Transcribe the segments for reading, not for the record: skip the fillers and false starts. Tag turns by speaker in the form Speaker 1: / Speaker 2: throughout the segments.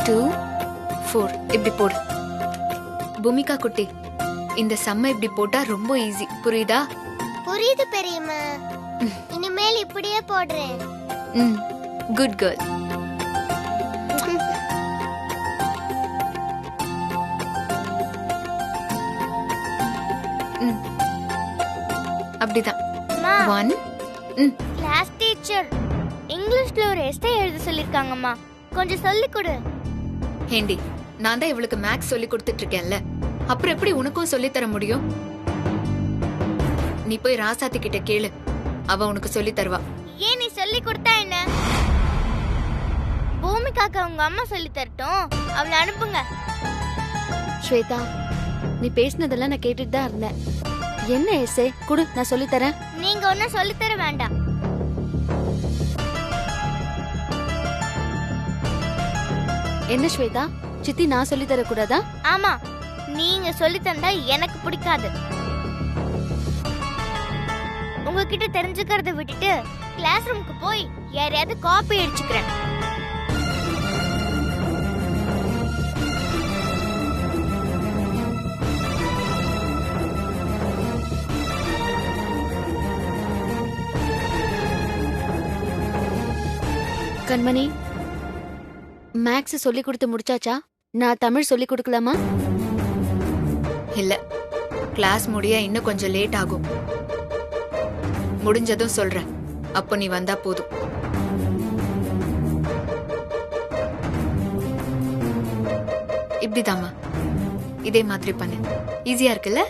Speaker 1: 2 4 இப்படி போடு. பூமிகா குட்டி, இந்த சம்ம இப்படி போட்டா ரொம்ப ஈஸி, புரியுதா?
Speaker 2: புரியுது பெரியம்மா. இனிமேல் இப்படியே போடுறேன்.
Speaker 1: Good girl. அப்படிதான். 1
Speaker 2: கிளாஸ் டீச்சர் இங்கிலீஷ்ல ஒரு எஸ்ஸே எழுத சொல்லிருக்காங்கம்மா, கொஞ்சம் சொல்லி கொடு.
Speaker 1: ஹேண்டி, நான் தான் இவளுக்கு மேக்ஸ் சொல்லி கொடுத்துட்டு இருக்கேன்ல, அப்புறம் எப்படி உனக்கும் சொல்லி தர முடியும்? நீ போய் ராசாத்தி கிட்ட கேளு, அவ உனக்கு சொல்லி தருவா.
Speaker 2: ஏன் நீ சொல்லி கொடுத்தா என்ன? பூமிகாக்கு உங்க அம்மா சொல்லி தரட்டும், அவளை அனுப்புங்க.
Speaker 3: ஸ்வேதா, நீ பேசினதெல்லாம் நான் கேட்டுட்டு தான் இருந்தேன். என்ன எஸ்ஸே குடு, நான் சொல்லி தரேன்.
Speaker 2: நீங்க ஒன்னும் சொல்லி தர வேண்டாம்.
Speaker 3: என்ன ஸ்வேதா, சித்தி நான் சொல்லி தர கூடாதா?
Speaker 2: ஆமா, நீங்க சொல்லி தந்தா எனக்கு பிடிக்காது. உங்ககிட்ட தெரிஞ்சுக்கிறத விட்டுட்டு கிளாஸ் ரூமுக்கு போய் யாரையாவது காப்பி அடிச்சுக்கிறேன்.
Speaker 3: கண்மணி, மேக்ஸ் சொல்லி கொடுத்து முடிச்சாச்சா? நான் தமிழ் சொல்லி கொடுக்கலாமா?
Speaker 1: இல்ல, கிளாஸ் முடிய இன்னும் கொஞ்சம் லேட் ஆகும். முடிஞ்சதும் சொல்றேன், அப்போ நீ வந்தா போதும். இப்படிதாம்மா, இதே மாதிரி பண்ணு. ஈஸியா இருக்குல்ல?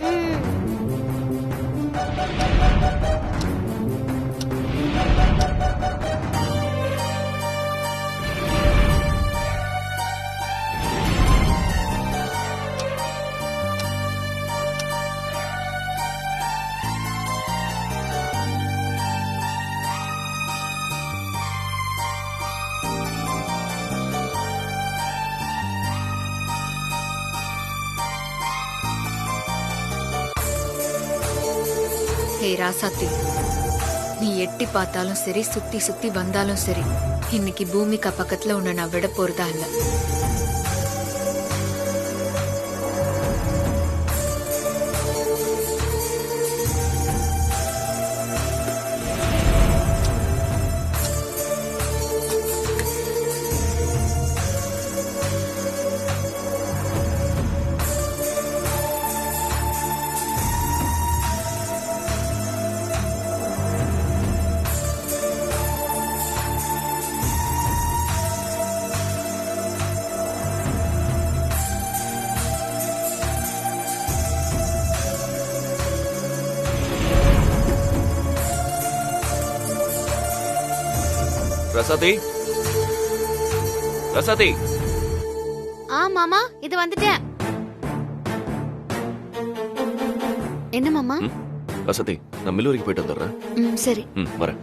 Speaker 1: ஹே ராசாத்தி, நீ எட்டி பார்த்தாலும் சரி, சுத்தி சுத்தி வந்தாலும் சரி, இன்னைக்கு பூமிகா பக்கத்துல உன்னை நான் விட போறதா இல்ல.
Speaker 4: ரசாதி, ரசாதி.
Speaker 3: மாமா, இது வந்துட்டேன். என்ன மாமா?
Speaker 4: ரசாதி, நான் மில் வரைக்கும் போயிட்டு வந்துடுறேன்.
Speaker 3: சரி.
Speaker 4: வரேன்.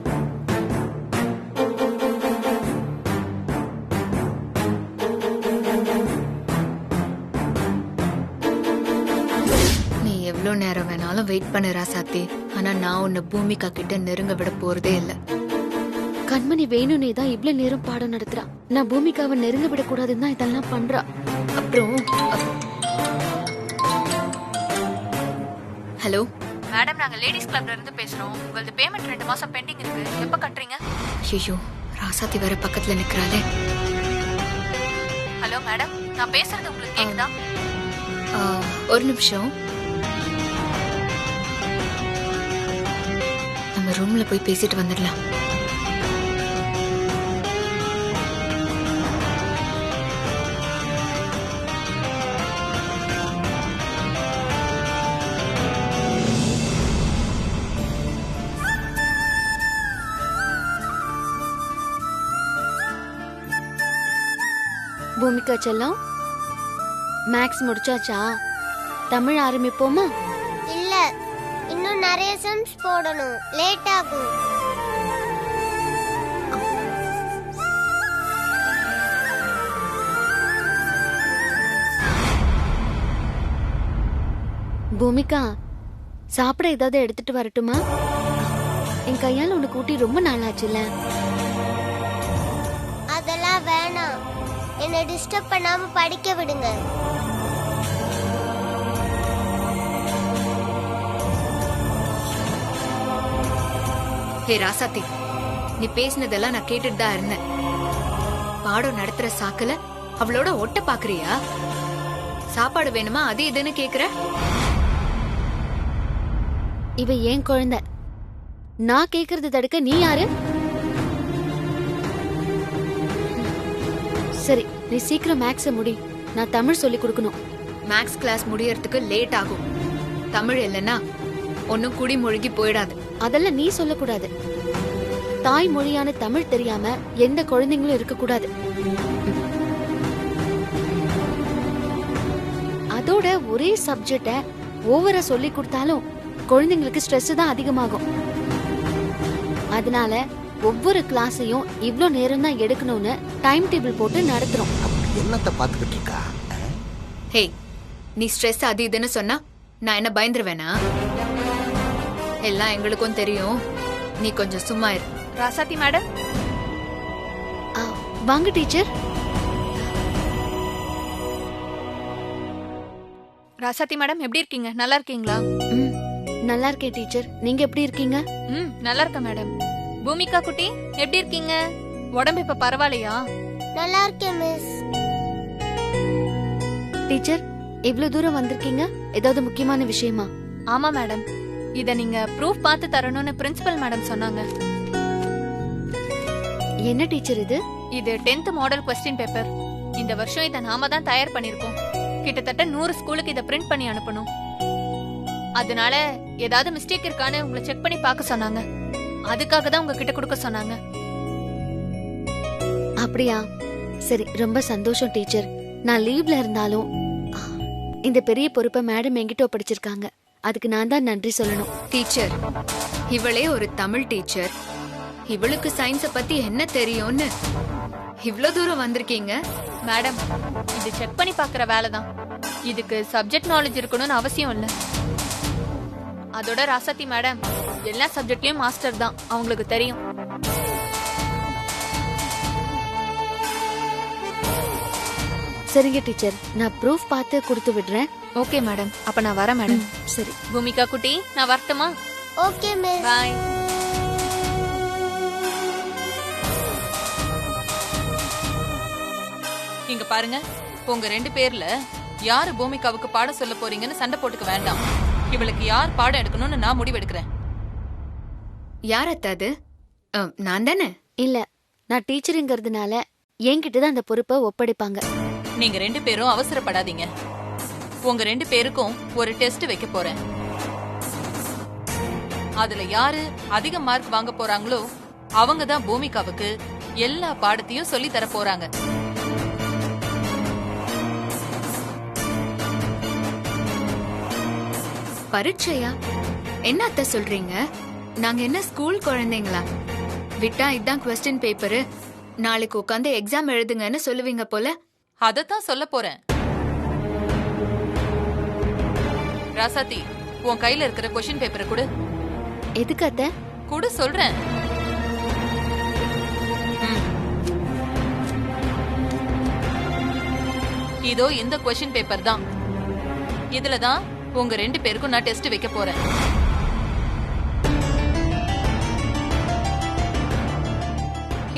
Speaker 1: நீ எவ்வளவு நேரம் வேணாலும் வெயிட் பண்ணு ராசாத்தி, ஆனா நான் உன்னை பூமிகா கிட்ட நெருங்க விட போறதே இல்ல.
Speaker 3: கண்மணி வேணும்னே தான் இவ்வளவு நேரம் பாடம் நடத்துறா. நான் பூமிகாவை நெருங்க விடக்கூடாதுன்னு தான் இதெல்லாம் பண்றா.
Speaker 1: அப்புறம் ஹலோ மேடம், நாங்க லேடிஸ் கிளப்ல இருந்து பேசுறோம். உங்களது பேமெண்ட் 2 மாசம் பெண்டிங் இருக்கு, எப்ப கட்டுறீங்க? ஐயோ, ராசாத்தி வேற பக்கத்துல நிக்கறாளே. ஹலோ மேடம், நான் பேசுறது உங்களுக்கு கேக்குதா? ஒரு நிமிஷம், நம்ம ரூம்ல போய் பேசிட்டு வந்துடலாம்.
Speaker 3: பூமிகா செல்லம், மேக்ஸ் முடிச்சாச்சா? தமிழ் ஆரம்பிப்போமா?
Speaker 2: இல்ல, இன்னும் நிறைய சம்ஸ் போடணும், லேட் ஆகும்.
Speaker 3: பூமிகா, சாப்பிட ஏதாவது எடுத்துட்டு வரட்டுமா? என் கையால உனக்கு ஊட்டி ரொம்ப நாள் ஆச்சுல்ல.
Speaker 2: அதெல்லாம் வேணாம், என்னை டிஸ்டர்ப் பண்ணாம படிக்க விடுங்க.
Speaker 1: ஹே ராசாத்தி, நீ பேசினதெல்லாம் நான் கேட்டுட்டு தான் இருந்தேன். பாடம் நடத்துற சாக்குல அவளோட ஒட்ட பாக்குறியா? சாப்பாடு வேணுமா அது இதுன்னு கேக்குற?
Speaker 3: இவ ஏன் குழந்தை, நான் கேக்குறது தடுக்க நீ யாரு? சரி, நீ சீக்கிரம் மேக்ஸ முடி, நான் தமிழ் சொல்லி கொடுக்கணும்.
Speaker 1: மேக்ஸ் கிளாஸ் முடியறதுக்கு லேட் ஆகும். தமிழ் இல்லைன்னா ஒன்னும் குடி மூழ்கி போயிடாது.
Speaker 3: அதெல்லாம் நீ சொல்லக்கூடாது. தாய்மொழியான தமிழ் தெரியாம எந்த குழந்தைங்களும் இருக்க கூடாது. அதோட ஒரே சப்ஜெக்ட ஓவரா சொல்லி கொடுத்தாலும் குழந்தைங்களுக்கு ஸ்ட்ரெஸ் தான் அதிகமாகும். அதனால ஒவ்வொரு கிளாஸையும் இவ்ளோ நேரம் தான் எடுக்கணும்னு டைம் டேபிள் போட்டு நடத்துறோம்.
Speaker 5: என்னத்த பாத்துக்கிட்டு இருக்கா?
Speaker 1: ஹே, நீ ஸ்ட்ரெஸ் அது இதுன்னு சொன்னா நான் என்ன பயந்துருவேனா? எல்லாம் எங்களுக்கும் தெரியும். நீ கொஞ்சம் சும்மா இரு.
Speaker 6: ராசாத்தி மேடம்.
Speaker 3: வாங்க டீச்சர்.
Speaker 6: ராசாத்தி மேடம் எப்படி இருக்கீங்க? நல்லா இருக்கீங்களா?
Speaker 3: நல்லா இருக்கேன் டீச்சர், நீங்க எப்படி இருக்கீங்க?
Speaker 6: நல்லா இருக்கேன் மேடம். பூமிகா குட்டி எப்படி இருக்கீங்க? உடம்பு இப்ப பரவாயில்லையா?
Speaker 2: நல்லா இருக்கேன் மிஸ்.
Speaker 3: டீச்சர், இவ்ளோ தூரம் வந்திருக்கீங்க, ஏதாவது முக்கியமான விஷயமா?
Speaker 6: ஆமா மேடம், இத நீங்க ப்ரூஃப் பார்த்து தரணும்னு பிரின்சிபல் மேடம் சொன்னாங்க.
Speaker 3: என்ன டீச்சர் இது?
Speaker 6: இது 10th மாடல் கொஸ்டின் பேப்பர். இந்த வருஷம் இத நாம தான் தயார் பண்ணிருக்கோம். கிட்டத்தட்ட 100 ஸ்கூலுக்கு இத பிரிண்ட் பண்ணி அனுப்பணும். அதனால ஏதாவது மிஸ்டேக் இருக்கான்னு உங்களை செக் பண்ணி பார்க்க சொன்னாங்க. அதுக்காக தான் உங்ககிட்ட கொடுக்க சொன்னாங்க.
Speaker 3: அப்படியா? சரி, ரொம்ப சந்தோஷம் டீச்சர். நான் லீவ்ல இருந்தாலும் இந்த பெரிய பொறுப்பை மேடம் என்கிட்ட ஒப்படைச்சிருக்காங்க. அதுக்கு நான் தான் நன்றி சொல்லணும்.
Speaker 1: டீச்சர், இவளே ஒரு தமிழ் டீச்சர். இவளுக்கு சயின்ஸ பத்தி என்ன தெரியும்னு இவ்ளோ தூரம் வந்திருக்கீங்க.
Speaker 6: மேடம், இது செக் பண்ணி பார்க்குற வேலை தான். இதுக்கு சப்ஜெக்ட் நாலேஜ் இருக்கணும்னு அவசியம் இல்லை. அதோட ராசாத்தி மேடம் எல்லா சப்ஜெக்ட்லயும் மாஸ்டர் தான், அவங்களுக்கு தெரியும்.
Speaker 3: சரிங்க டீச்சர், நான் ப்ரூஃப் பார்த்து கொடுத்து விடுறேன்.
Speaker 6: ஓகே மேடம், அப்ப நான் வரேன் மேடம்.
Speaker 3: சரி.
Speaker 6: பூமிகா குட்டி, நான் வரட்டுமா?
Speaker 2: Okay miss.
Speaker 6: பாய்.
Speaker 7: இங்க பாருங்க, உங்க 2 பேர்ல யாரு பூமிகாவுக்கு பாடம் சொல்ல போறீங்கன்னு சண்டை போட்டுக்க வேண்டாம். இவளுக்கு யார் பாடம் எடுக்கணும்னு நான் முடிவெடுக்கிறேன்.
Speaker 1: யார் அத்தாது? நான் தானே?
Speaker 3: இல்ல, நான் டீச்சருங்கிறதுனால என்கிட்ட தான் அந்த பொறுப்பை ஒப்படைப்பாங்க.
Speaker 7: நீங்க 2 பேரும் அவசரப்படாதீங்க. உங்க 2 பேருக்கும் ஒரு டெஸ்ட் வைக்க போறேன். அதுல யாரு அதிக மார்க் வாங்க போறாங்களோ அவங்க தான் பூமிகாவுக்கு எல்லா பாடத்தையும் சொல்லி தர போறாங்க.
Speaker 1: பரீட்சையா? என்ன அத்தை சொல்றீங்க? நாங்க என்ன ஸ்கூல் குழந்தைங்களா? விட்டா இதான் கொஸ்டின் பேப்பரு, நாளைக்கு உட்காந்து எக்ஸாம் எழுதுங்கன்னு சொல்லுவீங்க போல.
Speaker 7: அதத்தான் சொல்ல போறேன். ராசாத்தி, உன் கையில இருக்கிற கொஸ்டின் பேப்பரை கொடு.
Speaker 3: எதுக்கு அத்தை?
Speaker 7: கொடு சொல்றேன். இதோ இந்த கொஸ்டின் பேப்பர் தான். இதுலதான் உங்க 2 பேருக்கும் நான் டெஸ்ட் வைக்க போறேன்.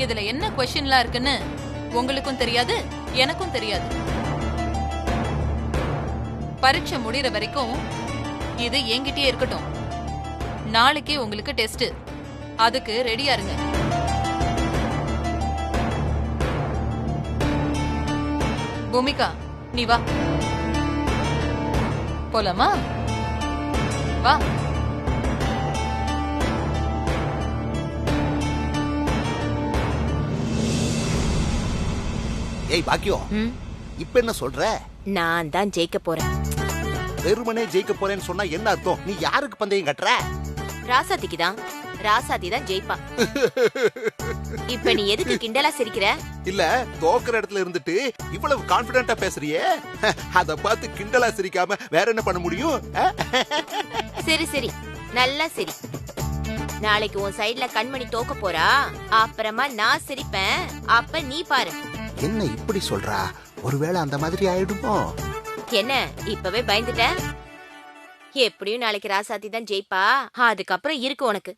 Speaker 7: இதுல என்ன கொஸ்டின்லாம் இருக்குன்னு உங்களுக்கும் தெரியாது, எனக்கும் தெரியாது. பரீட்சை முடியற வரைக்கும் இது என்கிட்டயே இருக்கட்டும். நாளைக்கு உங்களுக்கு டெஸ்ட், அதுக்கு ரெடியா இருங்க. பூமிகா, நீ வா. போலாமா? வா.
Speaker 5: ஏய் பாக்கியம், இப்ப என்ன சொல்ற?
Speaker 8: நான் தான் ஜெயிக்க போறேன்.
Speaker 5: வெறுமனே ஜெயிக்க போறேன்னு சொன்னா என்ன அர்த்தம்? நீ யாருக்கு பந்தயம் கட்டுற?
Speaker 8: ராசாத்திக்கு தான். ராசாத்தி தான் ஜெயிப்பா. இப்ப நீ எதுக்கு கிண்டலா சிரிக்கிற?
Speaker 5: இல்ல, தோக்குற இடத்துல இருந்துட்டு இவ்வளவு கான்பிடென்ட்டா பேசுறியே, அத பார்த்து கிண்டலா சிரிக்காம வேற என்ன பண்ண முடியும்?
Speaker 8: சரி சரி, நல்லா சரி. நாளைக்கு உன் சைடுல கண்மணி தோக்க போறா, அப்புறமா நான் சிரிப்பேன். அப்ப நீ பாரு.
Speaker 5: என்ன இப்படி சொல்றா? ஒருவேளை அந்த மாதிரி ஆயிடுமோ?
Speaker 8: என்ன இப்பவே பயந்துட்ட? எப்படியும் நாளைக்கு ராசாத்தி தான் ஜெயிப்பா. அதுக்கப்புறம் இருக்கு உனக்கு.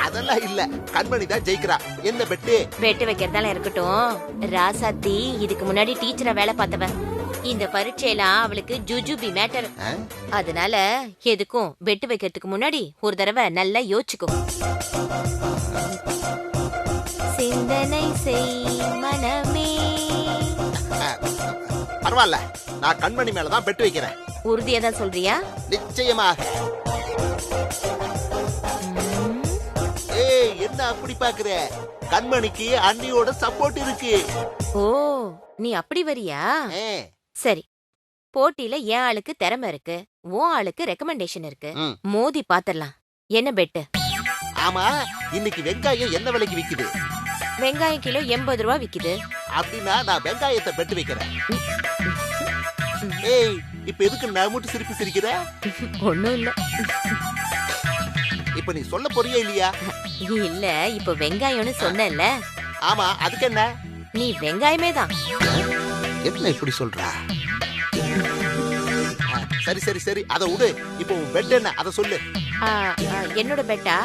Speaker 5: அதெல்லாம் இல்ல, கண்மணி தான் ஜெயிக்கிறா. என்ன பெட்டு?
Speaker 8: வெட்டு வைக்கிறதால இருக்கட்டும். ராசாத்தி இதுக்கு முன்னாடி டீச்சரா வேலை பார்த்தவ. இந்த பரீட்சையெல்லாம் அவளுக்கு ஜுஜுபி மேட்டர். அதனால எதுக்கும் வெட்டு வைக்கிறதுக்கு முன்னாடி ஒரு தடவை நல்லா யோசிச்சுக்கோ. சிந்தனை செய் மனமே.
Speaker 5: பரவாயில்ல, நான் கண்மணி மேலதான் பெட்டு வைக்கிறேன்.
Speaker 8: உறுதியா தான் சொல்றியா?
Speaker 5: நிச்சயமாக. ஏய், என்ன அப்படி பாக்குற? கண்மணிக்கு அண்ணியோட சப்போர்ட் இருக்கு.
Speaker 8: ஓ, நீ அப்படி வரியா? சரி, போட்டியில என் ஆளுக்கு திறமை இருக்கு, உன் ஆளுக்கு ரெக்கமெண்டேஷன் இருக்கு. மோதி பாத்திரலாம். என்ன பெட்டு?
Speaker 5: ஆமா, இன்னைக்கு வெங்காயம் என்ன விலைக்கு விக்குது?
Speaker 8: வெங்காயம் கிலோ 80 ரூபா விக்குது.
Speaker 5: அப்படின்னா நான் வெங்காயத்தை பெட்டு வைக்கிறேன். ஏய், இப்ப எதுக்கு நான் மட்டும் சிரிப்பு சிரிக்கிற?
Speaker 8: ஒண்ணும் இல்ல.
Speaker 5: இப்ப நீ சொல்ல போறியா இல்லையா?
Speaker 8: இல்ல, இப்ப வெங்காயம்னு சொன்னல.
Speaker 5: ஆமா, அதுக்கு என்ன?
Speaker 8: நீ வெங்காயமே தான்.
Speaker 5: என்ன இப்படி சொல்றா? சரி சரி சரி, அத விடு. இப்போ உன் பெட் என்ன, அத சொல்லு.
Speaker 8: என்னோட பெட்டா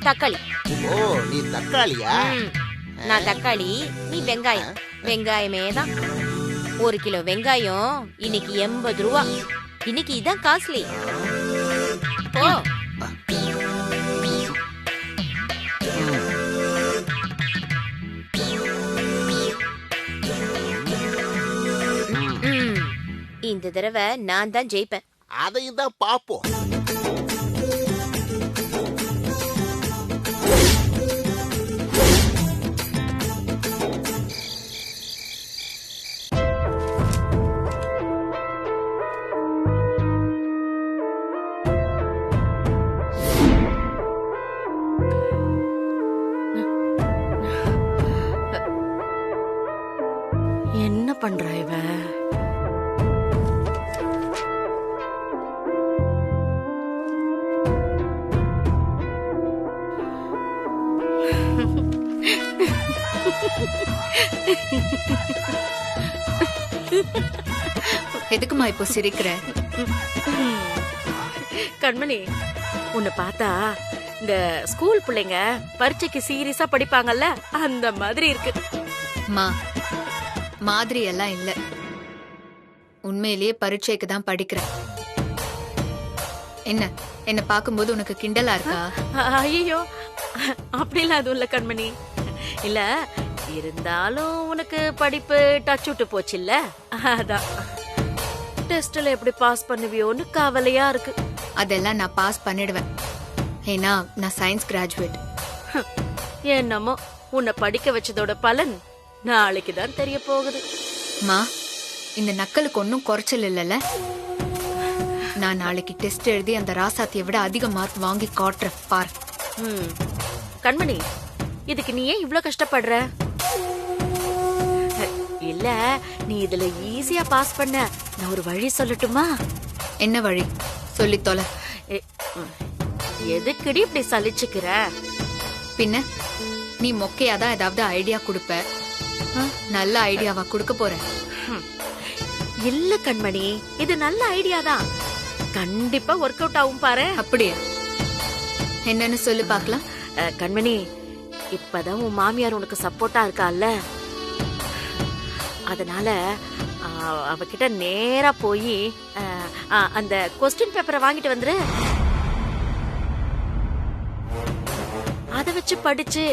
Speaker 8: தக்காளி.
Speaker 5: ஓ, நீ தக்காளியா?
Speaker 8: நான் தக்காளி, நீ வெங்காயம். வெங்காயமே தான். 1 கிலோ வெங்காயம் இன்னைக்கு 80 ரூபா. இன்னைக்கு இதான் காஸ்ட்லி. ஓ, இந்த தடவை நான் தான் ஜெயிப்பேன்.
Speaker 5: அதையும் தான் பாப்போம்.
Speaker 9: என்ன பண்றா இவ?
Speaker 1: எதுக்குமா இப்போ சிரிக்கிற?
Speaker 9: கண்மணி, உன்னை பார்த்தா இந்த ஸ்கூல் பிள்ளைங்க பரீட்சைக்கு சீரியஸா படிப்பாங்கல்ல, அந்த மாதிரி இருக்கு.
Speaker 1: மாதிரி எல்லாம் இல்ல, உண்மையிலேயே பரீட்சைக்கு தான் படிக்கிறேன். என்ன பாக்கும்போது உனக்கு கிண்டலா இருக்கா?
Speaker 9: ஐயோ, அப்படிலாம் அதுவும் இல்ல கண்மணி. இல்ல, இருந்தாலும் உனக்கு படிப்பு டச் விட்டு போச்சு இல்ல, அதான் டெஸ்ட்ல எப்படி பாஸ் பண்ணுவியோன்னு கவலையா இருக்கு.
Speaker 1: அதெல்லாம் நான் பாஸ் பண்ணிடுவேன். ஏன்னா நான் சயின்ஸ் கிராஜுவேட்.
Speaker 9: என்னமோ உன்னை படிக்க வச்சதோட பலன் நாளைக்கு தான் தெரிய போகுது.
Speaker 1: இந்த நக்கலுக்கு ஒன்னும் குறைச்சல் இல்லைல்ல. நான் நாளைக்கு டெஸ்ட் எழுதி அந்த ராசாத்தியை விட அதிக மார்க் வாங்கி காட்டுறேன் பார்.
Speaker 9: கண்மணி, இதுக்கு நீ ஏன் இவ்ளோ கஷ்டப்படுற? இல்ல, நீ இதுல ஈஸியா பாஸ் பண்ண நான் ஒரு வழி சொல்லட்டுமா?
Speaker 1: என்ன வழி? சொல்லி தொலை.
Speaker 9: எதுக்குடி இப்படி சலிச்சுக்கிற?
Speaker 1: பின்ன நீ மொக்கையாதான் ஏதாவது ஐடியா கொடுப்ப. நல்ல ஐடியாவா கொடுக்க போற?
Speaker 9: இல்ல கண்மணி, இது நல்ல ஐடியா தான். கண்டிப்பா ஒர்க் அவுட் ஆகும் பாரு.
Speaker 1: அப்படியா? என்னன்னு சொல்லி பாக்கலாம்.
Speaker 9: கண்மணி, இப்பதான் உன் மாமியார் உனக்கு சப்போர்ட்டா இருக்கால்ல, அதனால அவகிட்ட நேரா போய் அந்த கொஸ்டின் பேப்பரை வாங்கிட்டு வந்துரு. அத வச்சு படிச்சு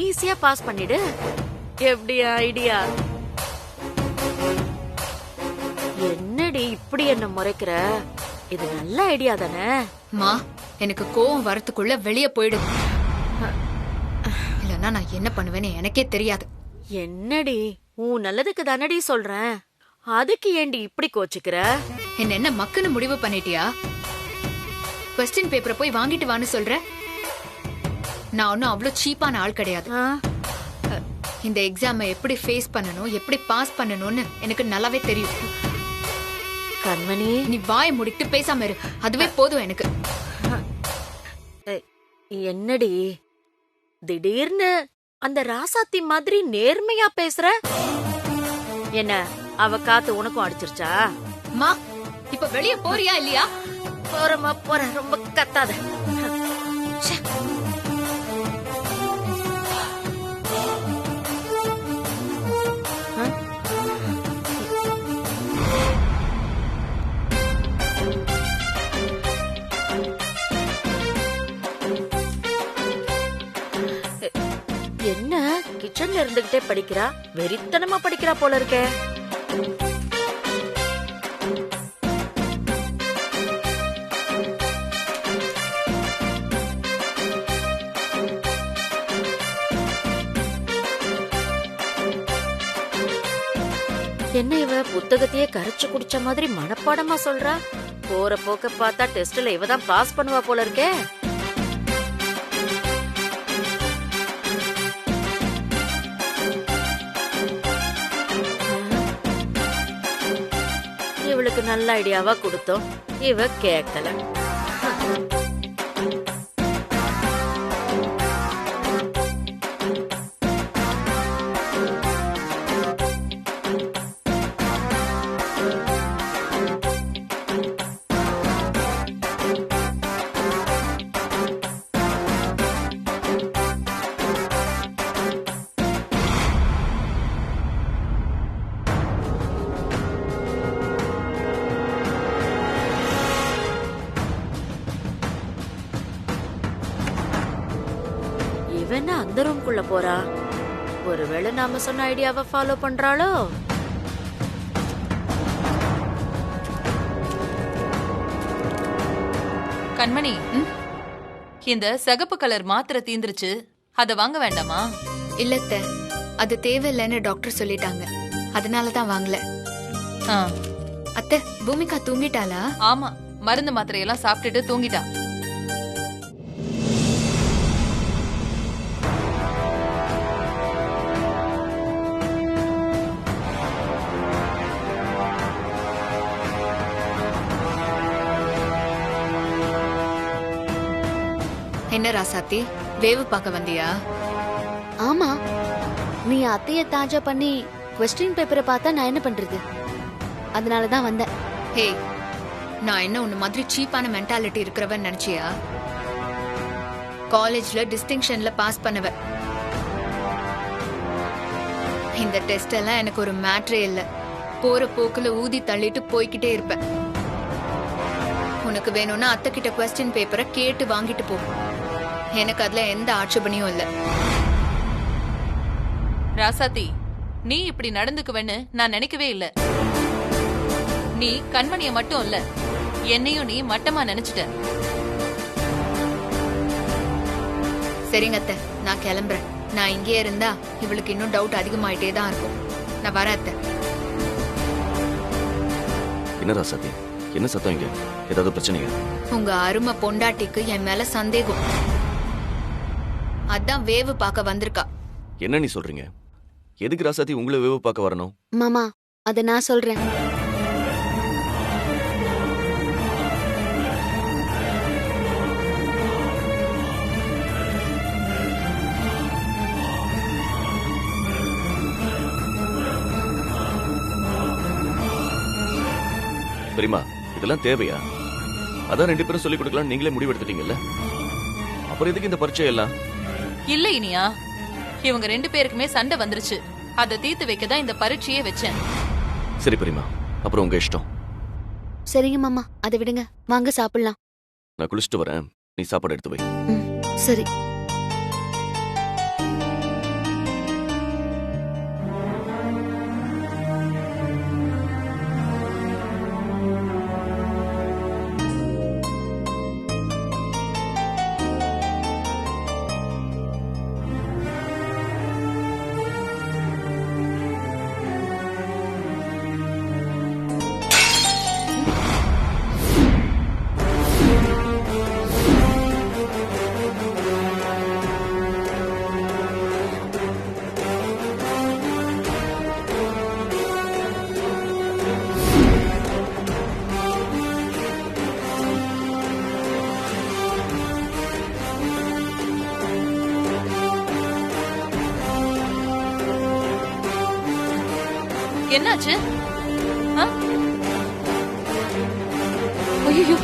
Speaker 9: ஈஸியா பாஸ் பண்ணிடு. எப்படி ஐடியா? என்னடி இப்படி என்ன முறைக்கிற? இது நல்ல ஐடியா தானே?
Speaker 1: எனக்கு கோவம் வரத்துக்குள்ள வெளியே போயிடு. இல்லன்னா நான் என்ன பண்ணுவேன்னு எனக்கே தெரியாது.
Speaker 9: என்னடி, உன் நல்லதுக்கு தானடி சொல்றேன், அதுக்கு ஏண்டி இப்படி கோச்சுக்கிற?
Speaker 1: என்ன மக்குன்னு முடிவு பண்ணிட்டியா? கொஸ்டின் பேப்பரை போய் வாங்கிட்டு வான்னு சொல்ற. நான் ஒன்னும் அவ்வளவு சீப்பான ஆள் கிடையாது. இந்த எக்ஸாமை எப்படி ஃபேஸ் பண்ணணும், எப்படி பாஸ் பண்ணணும்னு எனக்கு நல்லாவே தெரியும்.
Speaker 9: கண்மணி,
Speaker 1: நீ வாயை முடிட்டு பேசாம இரு, அதுவே போதும் எனக்கு.
Speaker 9: என்னடி திடீர்னு அந்த ராசாத்தி மாதிரி நேர்மையா பேசுற? என்ன அவ காத்து உனக்கும் அடிச்சிருச்சா?
Speaker 1: மா இப்ப வெளிய போறியா இல்லையா?
Speaker 9: போறமா போற, ரொம்ப கத்தாத. ச்சே. ஆ? என்ன கிச்சன்ல இருந்துகிட்டே படிக்கிறா? வெறித்தனமா படிக்கிறா போல இருக்கே. என்ன இவ புத்தகத்தையே கரைச்சு குடிச்ச மாதிரி மனப்பாடமா சொல்றா? போற போக்க பார்த்தா டெஸ்ட்ல இவ தான் பாஸ் பண்ணுவா போல இருக்கே. இவளுக்கு நல்ல ஐடியாவா கொடுத்தோம், இவ கேட்கல. இவன அந்த ரூம்குள்ள போறா? ஒருவேளை நாம சொன்ன ஐடியாவை ஃபாலோ பண்றாளோ?
Speaker 7: கண்மணி, இந்த சிகப்பு கலர் மாத்திரை தீந்துருச்சு, அத வாங்க வேண்டாமா?
Speaker 1: இல்லத்த, அது தேவையில்லைன்னு டாக்டர் சொல்லிட்டாங்க, அதனாலதான் வாங்கல.
Speaker 7: ஆ,
Speaker 1: அத்தை, பூமிகா தூங்கிட்டாளா?
Speaker 7: ஆமா, மருந்து மாத்திரையெல்லாம் சாப்பிட்டுட்டு தூங்கிட்டா.
Speaker 1: என்ன ராசாத்தி, வேவு பார்க்க வந்தியா?
Speaker 3: ஆமா, நீ அத்தைய தாஜா பண்ணி கொஸ்டின் பேப்பரை பார்த்தா நான் என்ன பண்றது? அதனாலதான் வந்தேன்.
Speaker 1: ஹே, நான் என்ன உன்ன மாதிரி சீப்பான மென்டாலிட்டி இருக்கிறவன் நினைச்சியா? காலேஜ்ல டிஸ்டிங்ஷன்ல பாஸ் பண்ணவ. இந்த டெஸ்ட் எல்லாம் எனக்கு ஒரு மேட்ரே இல்ல. போற போக்குல ஊதி தள்ளிட்டு போய்கிட்டே இருப்பேன். உனக்கு வேணும்னா அத்தை கிட்ட கொஸ்டின் பேப்பரை கேட்டு வாங்கிட்டு போ. எனக்கு அதுல எந்த ஆட்சேபனையும் இல்ல.
Speaker 7: ராசாத்தி, நீ இப்படி நடந்துக்குவேன்னு நான் நினைக்கவே இல்ல. நீ கண்மணிய மட்டும் இல்ல, என்னையும் நீ மட்டமா நினைச்சிட்ட.
Speaker 1: சரிங்க அத்தை, நான் கிளம்புறேன். நான் இங்கே இருந்தா இவளுக்கு இன்னும் டவுட் அதிகமாயிட்டே தான் இருக்கும். நான் வரேன் அத்தை.
Speaker 4: என்ன ராசாத்தி, என்ன சத்தம் இங்க? ஏதாவது பிரச்சனையா?
Speaker 1: உங்க அருமை பொண்டாட்டிக்கு என் மேல சந்தேகம். அதான் வேவு பார்க்க வந்திருக்கா.
Speaker 4: என்ன நீ சொல்றீங்க? எதுக்கு ராசாத்தி உங்களை வேவு பார்க்க வரணும்?
Speaker 3: மாமா, அத நான் சொல்றேன்.
Speaker 4: பெரியமா, இதெல்லாம் தேவையா? அதான் 2 பேரும் சொல்லிக் கொடுக்கலாம் நீங்களே முடிவெடுத்துட்டீங்கல்ல, அப்புறம் எதுக்கு இந்த பரீட்சை எல்லாம்?
Speaker 7: இல்ல இனியா, இவங்க 2 பேருக்குமே சண்டை வந்துருச்சு. அதை தீர்த்து வைக்கதான் இந்த பரீட்சையே வச்சேன்.
Speaker 4: சரி பெரியமா, அப்புறம் உங்க இஷ்டம்.
Speaker 3: சரிங்க மாமா, அதை விடுங்க, வாங்க சாப்பிடலாம்.
Speaker 4: நான் குளிச்சுட்டு வரேன், நீ சாப்பாடு எடுத்து வை.
Speaker 3: சரி.
Speaker 7: என்னாச்சு? ஐயோ